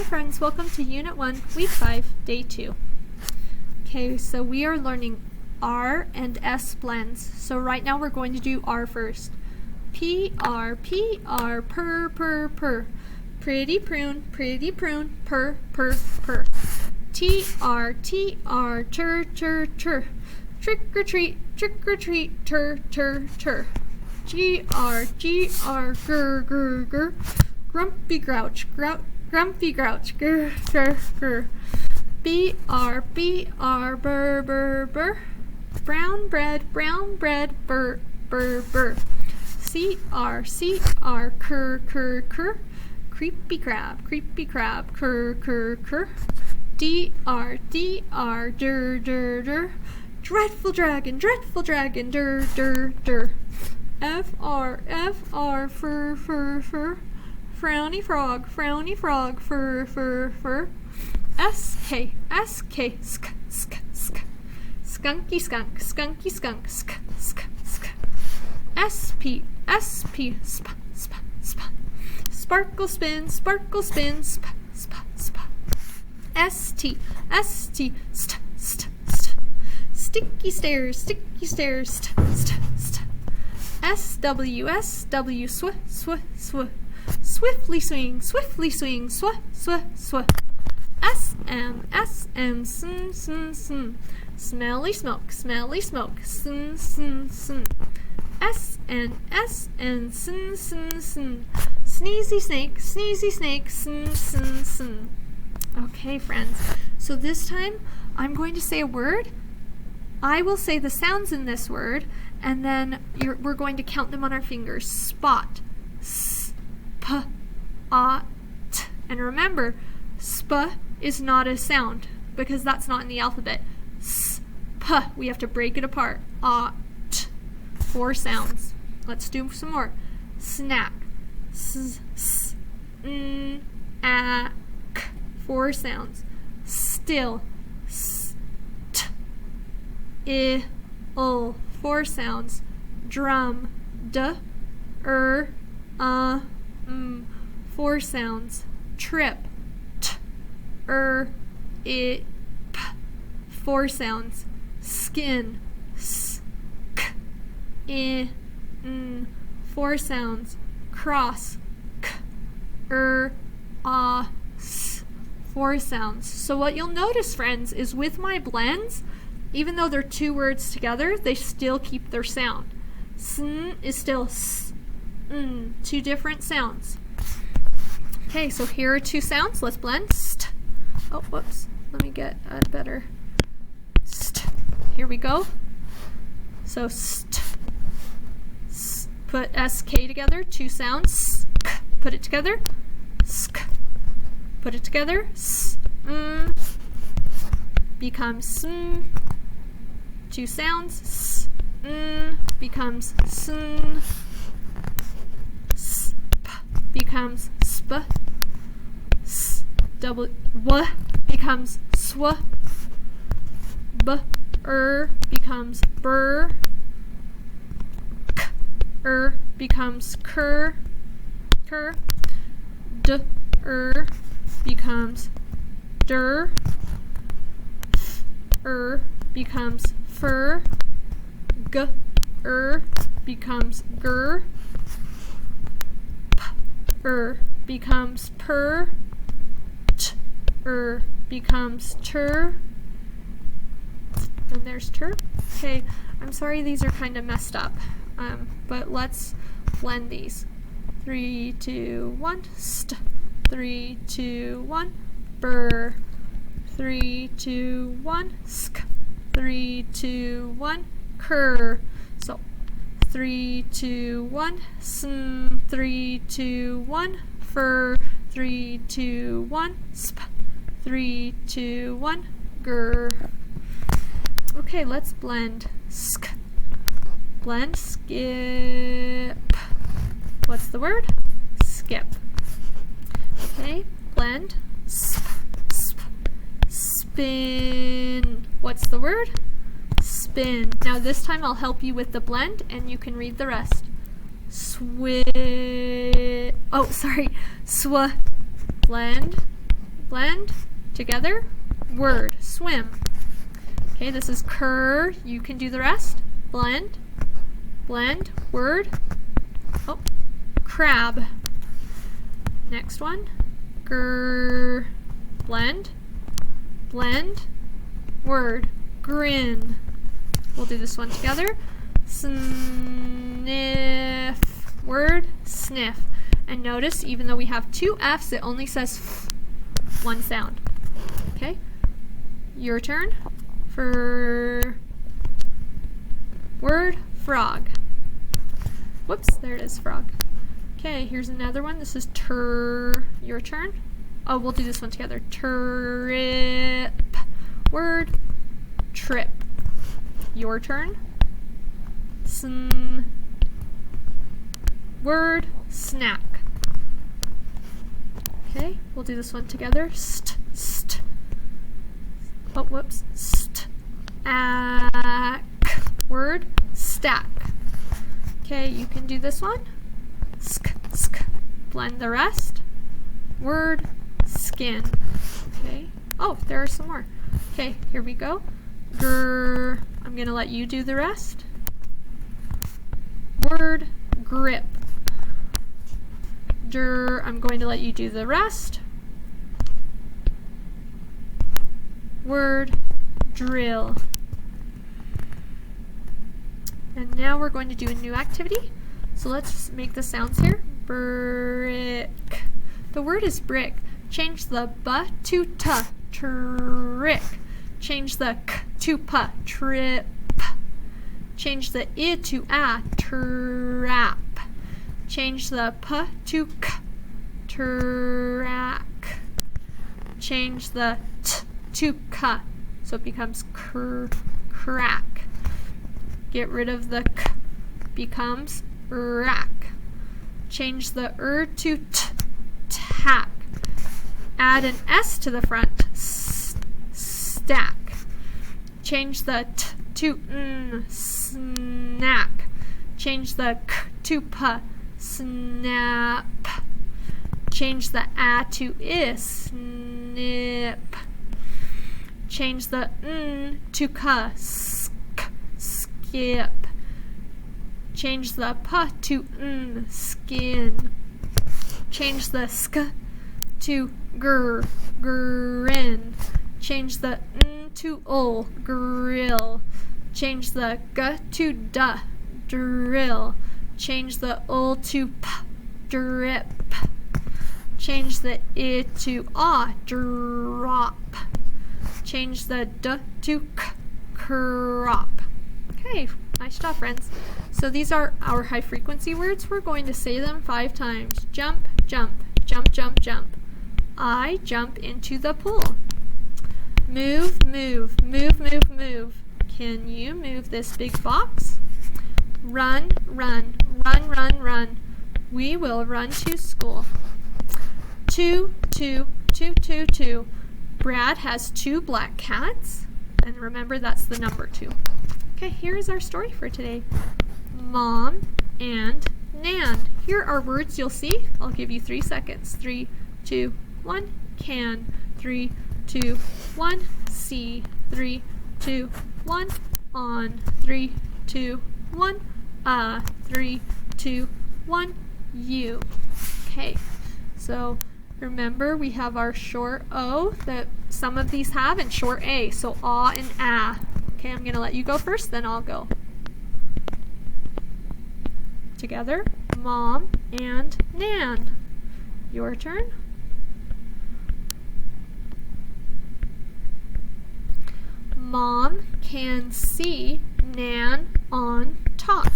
friends, welcome to Unit 1, Week 5, Day 2. Okay, so we are learning R and S blends. So right now we're going to do R first. P-R, P-R, purr, purr, purr. Pretty prune, purr, purr, purr. T-R, T-R, chur, chur, chur. Trick or treat, tur, tur, tur. G-R, G-R, grr, grr, grr. Grumpy grouch, grumpy grouch, grr, grr, grr. B-R, B-R, burr, burr, burr. Brown bread, burr, burr, burr. C-R, C-R, cur, cur, cur. Creepy crab, cur, cur, cur. D-R, D-R, dur, dur, dur. Dreadful dragon, dur, dur, dur. F-R, F-R, fur, fur, fur. Frowny frog, fur, fur, fur. S-K, S-K, sk, sk, sk. Skunky skunk, sk, sk, sk. S-P, S-P, sp, sp, sp. Sparkle spin, sp, sp, sp. S-T, S-T, st, st, st. Sticky stairs, st, st, st. S-W, S-W, sw, sw, sw. Swiftly swing, sw, sw, sw. S-M, S-M, sn, sn, sn. Smelly smoke, sn, sn, sn. S-N, S-N, sn, sn, sn. Sneezy snake, sn, sn, sn. Okay, friends, so this time I'm going to say a word. I will say the sounds in this word, and then we're going to count them on our fingers. Spot, s, p, a, t. And remember, sp is not a sound because that's not in the alphabet. S, p, we have to break it apart. A, t. 4 sounds. Let's do some more. Snack, s, s, n, a, k. 4 sounds. Still, s, t, I, l. 4 sounds. Drum, d, 4 sounds. Trip, t, I, p. 4 sounds. Skin, s, k, I, n. 4 sounds. Cross, k, s. 4 sounds. So what you'll notice, friends, is with my blends, even though they're 2 words together, they still keep their sound. Sn is still s, n. 2 different sounds. Okay, so here are 2 sounds. Let's blend. St. Oh, whoops. Let me get a better. St. Here we go. So st. S. Put S-K together. 2 sounds. Sk. Put it together. Sk. Put it together. S. Becomes sm. 2 sounds. S. Becomes sn. Sp. Becomes sp. S. Double. W. Becomes sw. B. Becomes burr. K. Becomes cur. Cur. D. Becomes dur. Becomes fur. G. Becomes gur. P. Becomes purr. T. Becomes tur. And there's tur. Okay, I'm sorry these are kind of messed up, but let's blend these. 3, 2, 1, st. 3, 2, 1, burr. 3, 2, 1, sk. 3, 2, 1, cur. So 3, 2, 1, sn. 3, 2, 1, fur. 3, 2, 1, sp. 3, 2, 1, gur. Okay, let's blend. Sk. Blend, skip. What's the word? Skip. Okay, blend. Sp. Sp. Spin. What's the word? Spin. Now this time I'll help you with the blend and you can read the rest. Blend, blend, together, word, swim. Okay, this is cur, you can do the rest. Blend, blend, word, oh, crab. Next one, grr, blend, blend, word, grin. We'll do this one together. Sniff, word, sniff. And notice, even though we have two F's, it only says f, one sound. Okay, your turn for word, frog. Whoops, there it is, frog. Okay, here's another one. This is your turn. Oh, we'll do this one together. Trip, word, trip. Your turn. Word, snack. Okay, we'll do this one together. Oh, whoops. Word, stack. Okay, you can do this one. Blend the rest. Word, skin. Okay. Oh, there are some more. Okay, here we go. Grr. I'm going to let you do the rest. Word, grip. I'm going to let you do the rest. Word, drill. And now we're going to do a new activity. So let's make the sounds here. Brick. The word is brick. Change the b to t. Trick. Change the k to p. Trip. Change the I to a. Trap. Change the p to k. Track. Change the t to k. So it becomes crack. Get rid of the k. Becomes rack. Change the to t. Tack. Add an S to the front. Stack. Change the t to n. Snack. Change the k to p. Snap. Change the a to I. Snip. Change the n to k. Skip. Change the p to n. Skin. Change the sk to grin. Change the n to ul. Grill. Change the g to duh. Drill. Change the ul to p. Drip. Change the I to ah. Drop. Change the d to k. Crop. Okay, nice job, friends. So these are our high frequency words. We're going to say them 5 times. Jump, jump, jump, jump, jump. I jump into the pool. Move, move, move, move, move. Can you move this big box? Run, run, run, run, run. We will run to school. 2, 2, 2, 2, 2. Brad has 2 black cats. And remember, that's the number 2. Okay, here is our story for today. Mom and Nan. Here are words you'll see. I'll give you 3 seconds. 3, 2, 1. Can. 3, 2, 1. See. 3, 2, 1. On. 3, 2, 1. 3, 2, 1. You. Okay, so remember we have our short O that some of these have and short A. So ah and ah. Okay, I'm going to let you go first, then I'll go. Together, Mom and Nan. Your turn. Mom can see Nan on top.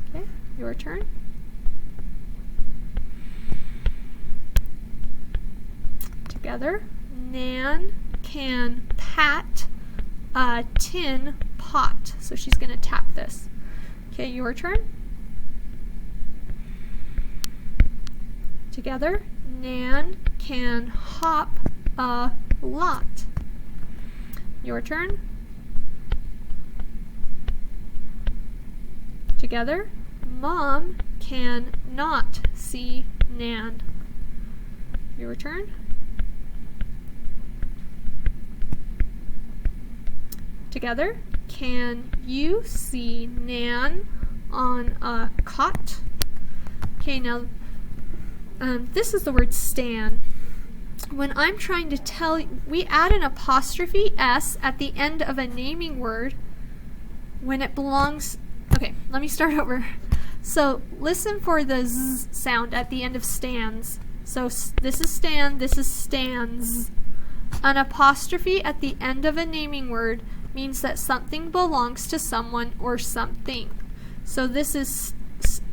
Okay, your turn. Together, Nan can pat a tin pot. So she's going to tap this. Okay, your turn. Together, Nan can hop a lot. Your turn. Together, Mom can not see Nan. Your turn. together. Can you see Nan on a cot? Okay, now this is the word stan. When I'm trying to tell, we add an apostrophe S at the end of a naming word when it belongs. Okay, let me start over. So listen for the Z sound at the end of stands. So this is stand, this is stands. An apostrophe at the end of a naming word means that something belongs to someone or something. So this is,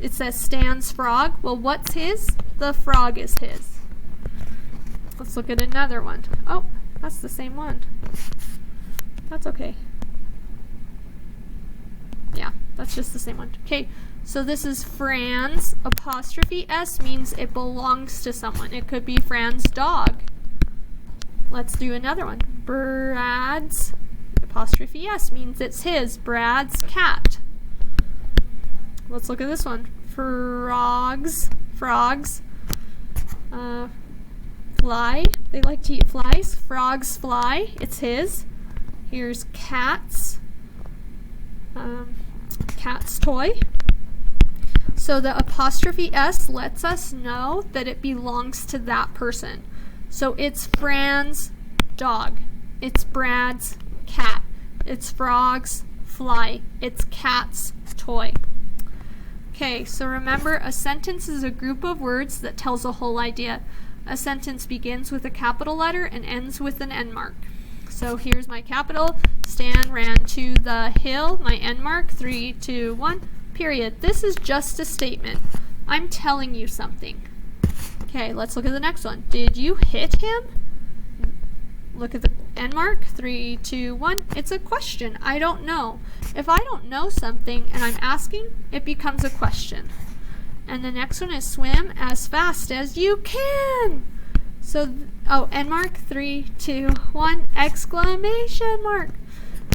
it says Stan's frog. Well, what's his? The frog is his. Let's look at another one. Oh, that's the same one. That's okay. Yeah, that's just the same one. Okay, so this is Fran's. Apostrophe S means it belongs to someone. It could be Fran's dog. Let's do another one. Brad's. Apostrophe S means it's his. Brad's cat. Let's look at this one. Frogs. Fly. They like to eat flies. Frogs fly. It's his. Here's cats. Cat's toy. So the apostrophe S lets us know that it belongs to that person. So it's Fran's dog. It's Brad's cat. It's Frog's fly. It's Cat's toy. Okay, so remember, a sentence is a group of words that tells a whole idea. A sentence begins with a capital letter and ends with an end mark. So here's my capital. Stan ran to the hill. My end mark, 3, 2, 1, period. This is just a statement. I'm telling you something. Okay, let's look at the next one. Did you hit him? Look at the end mark, 3, 2, 1. It's a question. I don't know. If I don't know something and I'm asking, it becomes a question. And the next one is swim as fast as you can. So, end mark, 3, 2, 1, exclamation mark.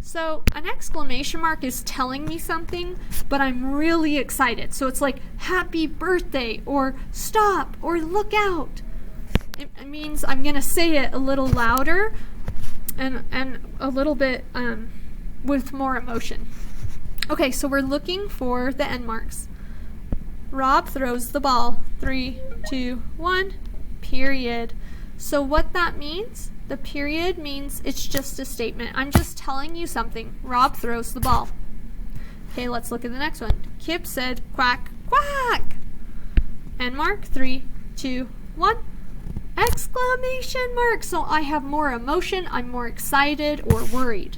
So an exclamation mark is telling me something, but I'm really excited. So it's like happy birthday or stop or look out. It means I'm going to say it a little louder and a little bit with more emotion. Okay, so we're looking for the end marks. Rob throws the ball. 3, 2, 1, period. So what that means, the period means it's just a statement. I'm just telling you something. Rob throws the ball. Okay, let's look at the next one. Kip said quack, quack. End mark, 3, 2, 1, exclamation mark. So I have more emotion. I'm more excited or worried.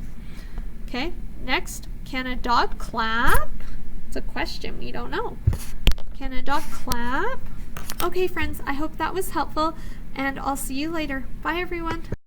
Okay, next, can a dog clap? It's a question, we don't know. Can a dog clap? Okay, friends, I hope that was helpful, and I'll see you later. Bye, everyone.